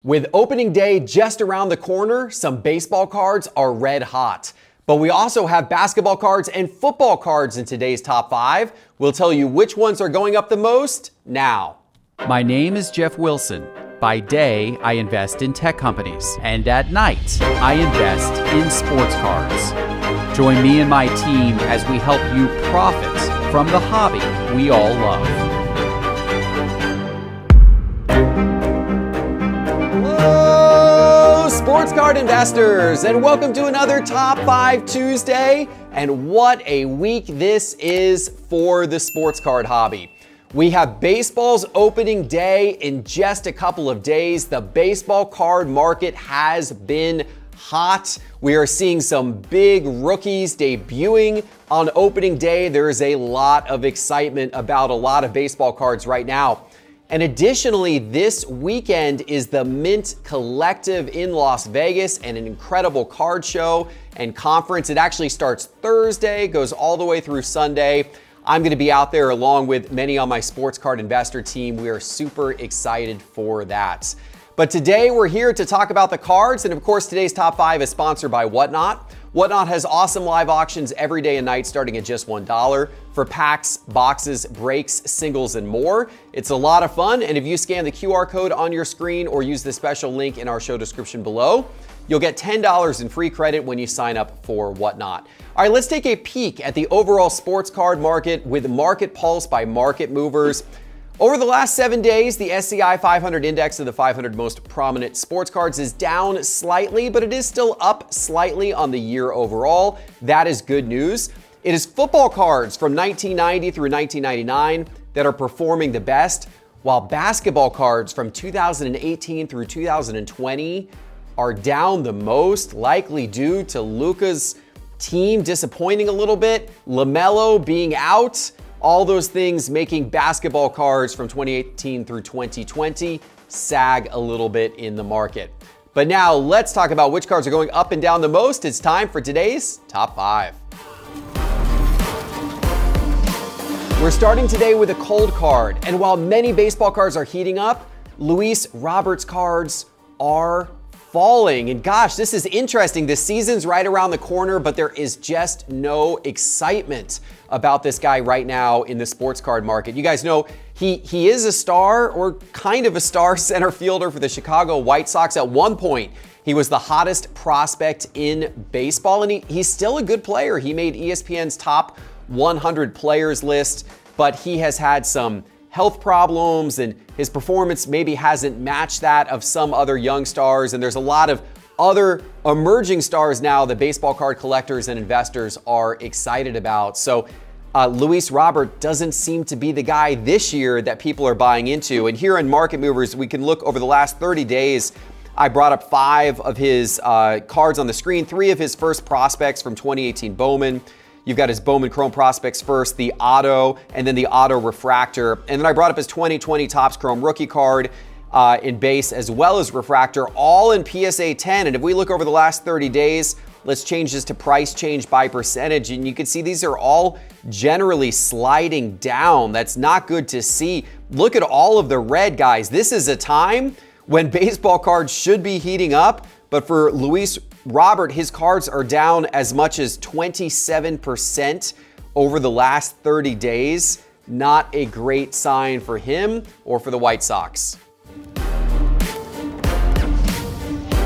With opening day just around the corner, some baseball cards are red hot. But we also have basketball cards and football cards in today's top 5. We'll tell you which ones are going up the most now. My name is Geoff Wilson. By day, I invest in tech companies, and at night, I invest in sports cards. Join me and my team as we help you profit from the hobby we all love. Hello, sports card investors, and welcome to another Top 5 Tuesday. And what a week this is for the sports card hobby. We have baseball's opening day in just a couple of days. The baseball card market has been hot. We are seeing some big rookies debuting on opening day. There is a lot of excitement about a lot of baseball cards right now. And additionally, this weekend is the Mint Collective in Las Vegas, and an incredible card show and conference. It actually starts Thursday, goes all the way through Sunday. I'm going to be out there along with many on my sports card investor team. We are super excited for that. But today we're here to talk about the cards. And of course, today's top 5 is sponsored by Whatnot. Whatnot has awesome live auctions every day and night starting at just $1 for packs, boxes, breaks, singles, and more. It's a lot of fun. And if you scan the QR code on your screen or use the special link in our show description below, you'll get $10 in free credit when you sign up for Whatnot. All right, let's take a peek at the overall sports card market with Market Pulse by Market Movers. Over the last 7 days, the SCI 500 index of the 500 most prominent sports cards is down slightly, but it is still up slightly on the year overall. That is good news. It is football cards from 1990 through 1999 that are performing the best, while basketball cards from 2018 through 2020 are down the most, likely due to Luka's team disappointing a little bit, LaMelo being out, all those things making basketball cards from 2018 through 2020 sag a little bit in the market. But now let's talk about which cards are going up and down the most. It's time for today's top 5. We're starting today with a cold card, and while many baseball cards are heating up, Luis Roberts cards are falling. And gosh, this is interesting. The season's right around the corner, but there is just no excitement about this guy right now in the sports card market. You guys know he is a star, or kind of a star, center fielder for the Chicago White Sox. At one point, he was the hottest prospect in baseball, and he's still a good player. He made ESPN's top 100 players list, but he has had some health problems, and his performance maybe hasn't matched that of some other young stars. And there's a lot of other emerging stars now that baseball card collectors and investors are excited about. So Luis Robert doesn't seem to be the guy this year that people are buying into. And here in Market Movers, we can look over the last 30 days. I brought up 5 of his cards on the screen, 3 of his first prospects from 2018 Bowman. You've got his Bowman Chrome Prospects first, the Auto, and then the Auto Refractor. And then I brought up his 2020 Topps Chrome Rookie card in base as well as Refractor, all in PSA 10. And if we look over the last 30 days, let's change this to price change by percentage. And you can see these are all generally sliding down. That's not good to see. Look at all of the red, guys. This is a time when baseball cards should be heating up. But for Luis Robert, his cards are down as much as 27% over the last 30 days. Not a great sign for him or for the White Sox.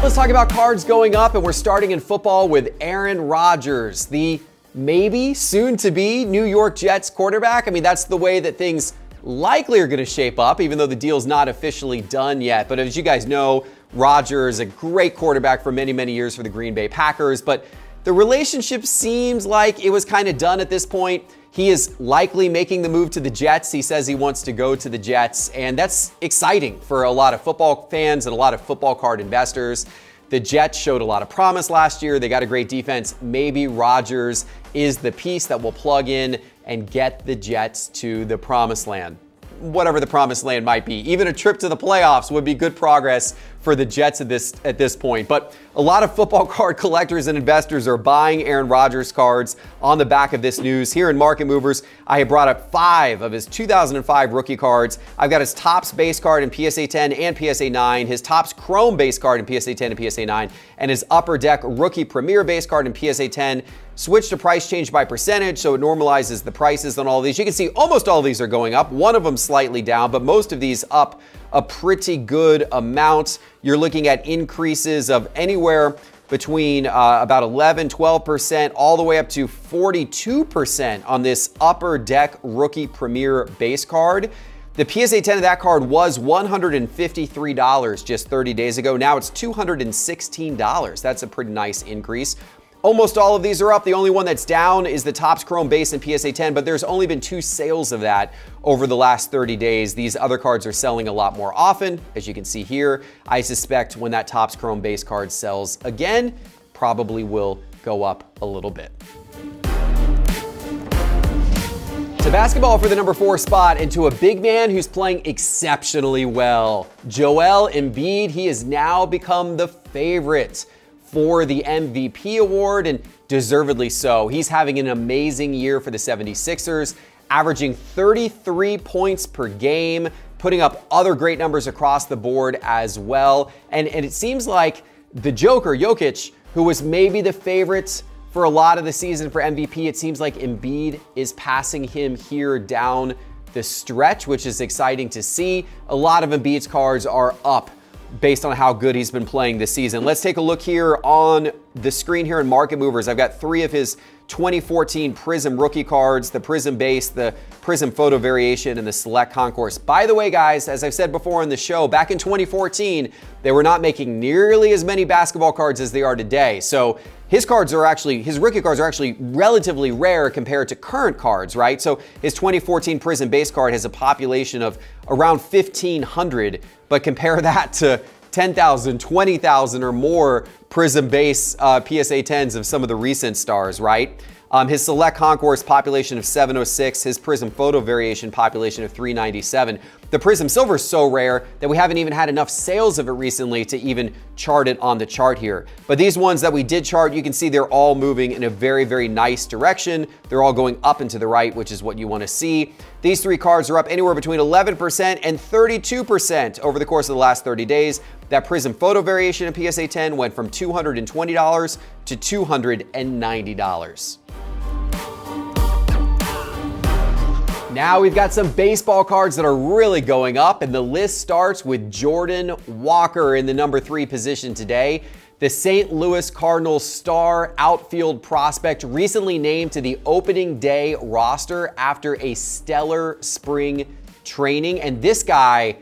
Let's talk about cards going up, and we're starting in football with Aaron Rodgers, the maybe soon-to-be New York Jets quarterback. I mean, that's the way that things likely are going to shape up, even though the deal's not officially done yet. But as you guys know, Rodgers, a great quarterback for many, many years for the Green Bay Packers, but the relationship seems like it was kind of done at this point. He is likely making the move to the Jets. He says he wants to go to the Jets, and that's exciting for a lot of football fans and a lot of football card investors. The Jets showed a lot of promise last year. They got a great defense. Maybe Rodgers is the piece that will plug in and get the Jets to the promised land. whatever the promised land might be. Even a trip to the playoffs would be good progress for the Jets at this point. But a lot of football card collectors and investors are buying Aaron Rodgers cards on the back of this news. Here in Market Movers, I have brought up 5 of his 2005 rookie cards. I've got his Topps base card in PSA 10 and PSA 9, his Topps Chrome base card in PSA 10 and PSA 9, and his Upper Deck Rookie Premier base card in PSA 10. Switch to price change by percentage, so it normalizes the prices on all of these. You can see almost all of these are going up. One of them slightly down, but most of these up a pretty good amount. You're looking at increases of anywhere between about 11, 12%, all the way up to 42% on this Upper Deck Rookie Premier base card. The PSA 10 of that card was $153 just 30 days ago. Now it's $216. That's a pretty nice increase. Almost all of these are up. The only one that's down is the Topps Chrome base in PSA 10, but there's only been 2 sales of that over the last 30 days. These other cards are selling a lot more often, as you can see here. I suspect when that Topps Chrome base card sells again, probably will go up a little bit. To basketball for the number 4 spot, and to a big man who's playing exceptionally well. Joel Embiid, he has now become the favorite for the MVP award, and deservedly so. He's having an amazing year for the 76ers, averaging 33 points per game, putting up other great numbers across the board as well. And it seems like the Joker, Jokic, who was maybe the favorite for a lot of the season for MVP, it seems like Embiid is passing him here down the stretch, which is exciting to see. A lot of Embiid's cards are up based on how good he's been playing this season. Let's take a look here on the screen here in Market Movers. I've got 3 of his 2014 Prism rookie cards, the Prism base, the Prism photo variation, and the Select Concourse. By the way, guys, as I've said before on the show, back in 2014, they were not making nearly as many basketball cards as they are today. So his rookie cards are actually relatively rare compared to current cards, right? So his 2014 Prism base card has a population of around 1,500, but compare that to 10,000, 20,000 or more Prism base PSA 10s of some of the recent stars, right? His Select Concourse population of 706, his Prism Photo Variation population of 397. The Prism Silver is so rare that we haven't even had enough sales of it recently to even chart it on the chart here. But these ones that we did chart, you can see they're all moving in a very, very nice direction. They're all going up and to the right, which is what you want to see. These 3 cards are up anywhere between 11% and 32% over the course of the last 30 days. That Prism Photo Variation in PSA 10 went from $220 to $290. Now we've got some baseball cards that are really going up, and the list starts with Jordan Walker in the number 3 position today. The St. Louis Cardinals star outfield prospect recently named to the opening day roster after a stellar spring training. And this guy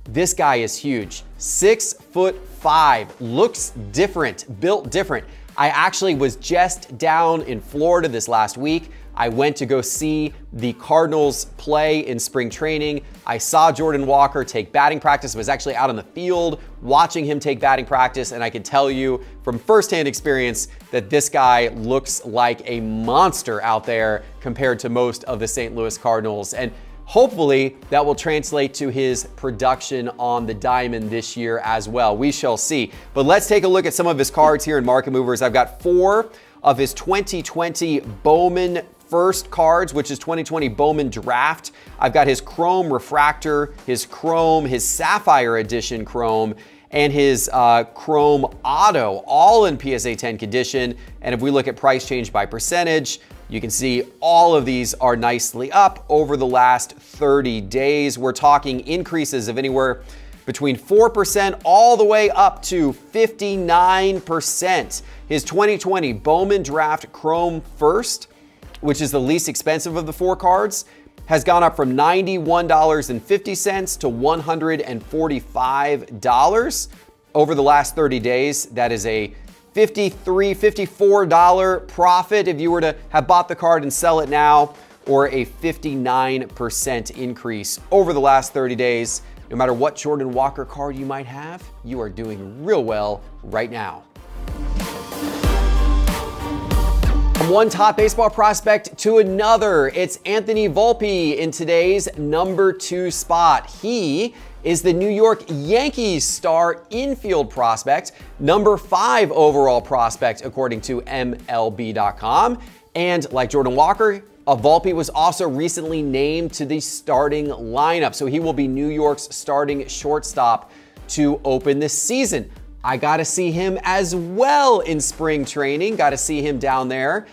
is huge. 6'5", looks different, built different. I actually was just down in Florida this last week. I went to go see the Cardinals play in spring training. I saw Jordan Walker take batting practice. I was actually out on the field watching him take batting practice, and I can tell you from firsthand experience that this guy looks like a monster out there compared to most of the St. Louis Cardinals. And hopefully that will translate to his production on the diamond this year as well. We shall see. But let's take a look at some of his cards here in Market Movers. I've got 4 of his 2020 Bowman First cards, which is 2020 Bowman Draft. I've got his Chrome Refractor, his Chrome, his Sapphire Edition Chrome, and his Chrome Auto, all in PSA 10 condition. And if we look at price change by percentage, you can see all of these are nicely up over the last 30 days. We're talking increases of anywhere between 4% all the way up to 59%. His 2020 Bowman Draft Chrome First, which is the least expensive of the 4 cards, has gone up from $91.50 to $145 over the last 30 days. That is a $53, $54 profit if you were to have bought the card and sell it now, or a 59% increase over the last 30 days. No matter what Jordan Walker card you might have, you are doing real well right now. From one top baseball prospect to another, it's Anthony Volpe in today's number 2 spot. He is the New York Yankees star infield prospect, number 5 overall prospect according to MLB.com. And like Jordan Walker, Volpe was also recently named to the starting lineup. So he will be New York's starting shortstop to open the season. I got to see him as well in spring training. Got to see him down there.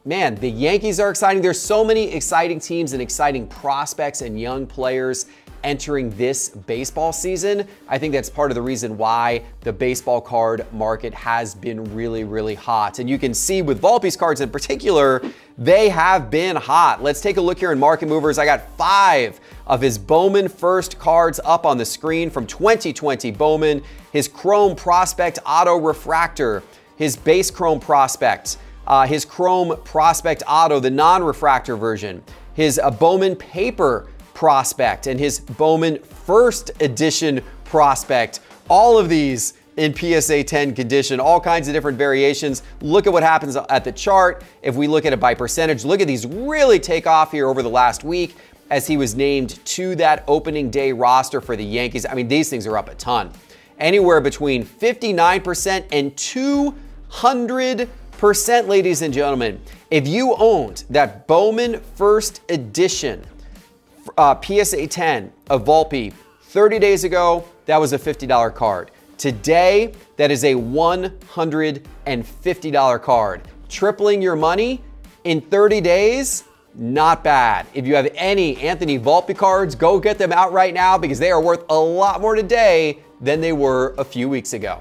Man, the Yankees are exciting. There's so many exciting teams and exciting prospects and young players entering this baseball season. I think that's part of the reason why the baseball card market has been really, really hot. And you can see with Volpe's cards in particular, they have been hot. Let's take a look here in Market Movers. I got 5 of his Bowman first cards up on the screen from 2020 Bowman, his Chrome Prospect Auto Refractor, his base Chrome Prospect, his Chrome Prospect Auto, the non-refractor version, his Bowman Paper Prospect, and his Bowman First Edition Prospect. All of these in PSA 10 condition, all kinds of different variations. Look at what happens at the chart. If we look at it by percentage, look at these really take off here over the last week as he was named to that opening day roster for the Yankees. I mean, these things are up a ton. Anywhere between 59% and 200%, ladies and gentlemen. If you owned that Bowman First Edition PSA 10 of Volpe 30 days ago, that was a $50 card. Today, that is a $150 card. Tripling your money in 30 days, not bad. If you have any Anthony Volpe cards, go get them out right now because they are worth a lot more today than they were a few weeks ago.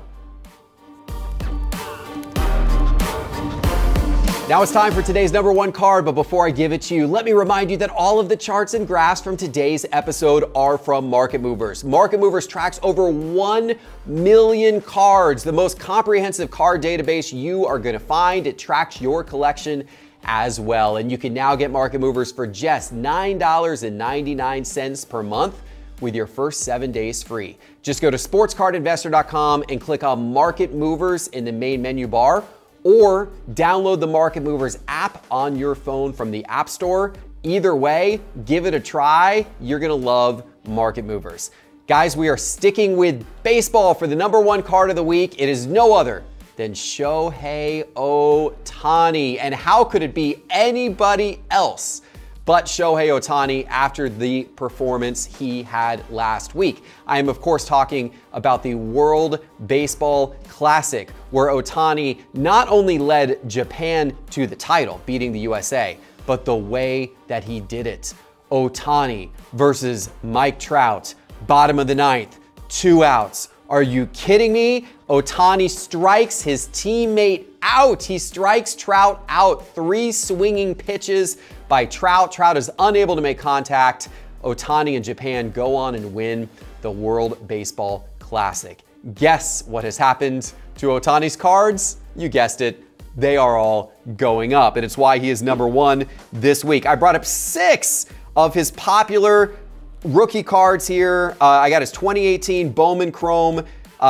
Now it's time for today's number 1 card, but before I give it to you, let me remind you that all of the charts and graphs from today's episode are from Market Movers. Market Movers tracks over 1 million cards, the most comprehensive card database you are going to find. It tracks your collection as well, and you can now get Market Movers for just $9.99 per month with your first 7 days free. Just go to sportscardinvestor.com and click on Market Movers in the main menu bar, or download the Market Movers app on your phone from the App Store. Either way, give it a try. You're gonna love Market Movers. Guys, we are sticking with baseball for the number 1 card of the week. It is no other than Shohei Otani. And how could it be anybody else but Shohei Otani after the performance he had last week? I am, of course, talking about the World Baseball Classic, where Otani not only led Japan to the title, beating the USA, but the way that he did it. Otani versus Mike Trout, bottom of the 9th, 2 outs. Are you kidding me? Otani strikes his teammate out. He strikes Trout out. 3 swinging pitches by Trout. Trout is unable to make contact. Otani and Japan go on and win the World Baseball Classic. Guess what has happened to Otani's cards? You guessed it. They are all going up, and it's why he is number 1 this week. I brought up 6 of his popular rookie cards here. I got his 2018 Bowman Chrome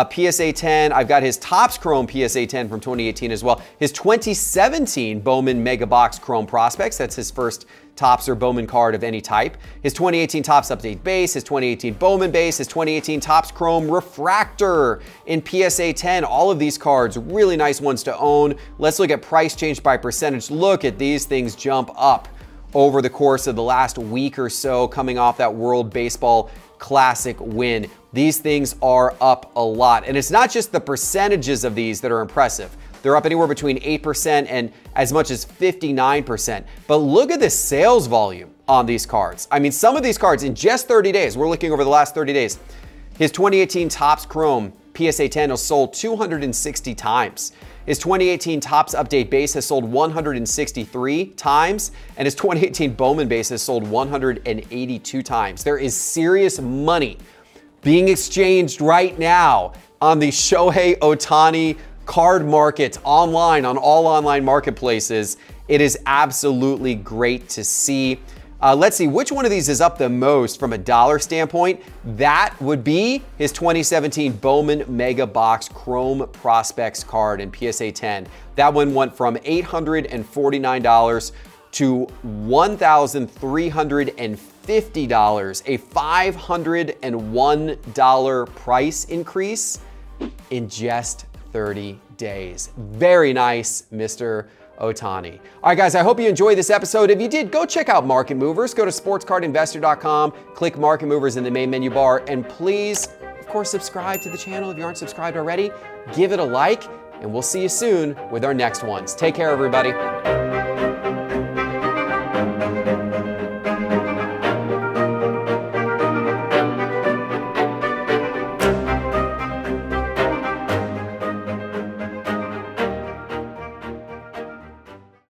PSA 10. I've got his Topps Chrome PSA 10 from 2018 as well. His 2017 Bowman Mega Box Chrome Prospects. That's his first Topps or Bowman card of any type. His 2018 Topps Update Base, his 2018 Bowman Base, his 2018 Topps Chrome Refractor in PSA 10. All of these cards, really nice ones to own. Let's look at price change by percentage. Look at these things jump up over the course of the last week or so, coming off that World Baseball Classic win. These things are up a lot. And it's not just the percentages of these that are impressive. They're up anywhere between 8% and as much as 59%. But look at the sales volume on these cards. I mean, some of these cards in just 30 days, we're looking over the last 30 days, his 2018 Topps Chrome PSA 10 has sold 260 times. His 2018 Topps Update Base has sold 163 times, and his 2018 Bowman Base has sold 182 times. There is serious money being exchanged right now on the Shohei Otani card market online, on all online marketplaces. It is absolutely great to see. Let's see, which one of these is up the most from a dollar standpoint? That would be his 2017 Bowman Mega Box Chrome Prospects card in PSA 10. That one went from $849 to $1,350, a $501 price increase in just 30 days. Very nice, Mr. Otani. All right, guys, I hope you enjoyed this episode. If you did, go check out Market Movers. Go to sportscardinvestor.com, click Market Movers in the main menu bar, and please, of course, subscribe to the channel if you aren't subscribed already. Give it a like, and we'll see you soon with our next ones. Take care, everybody.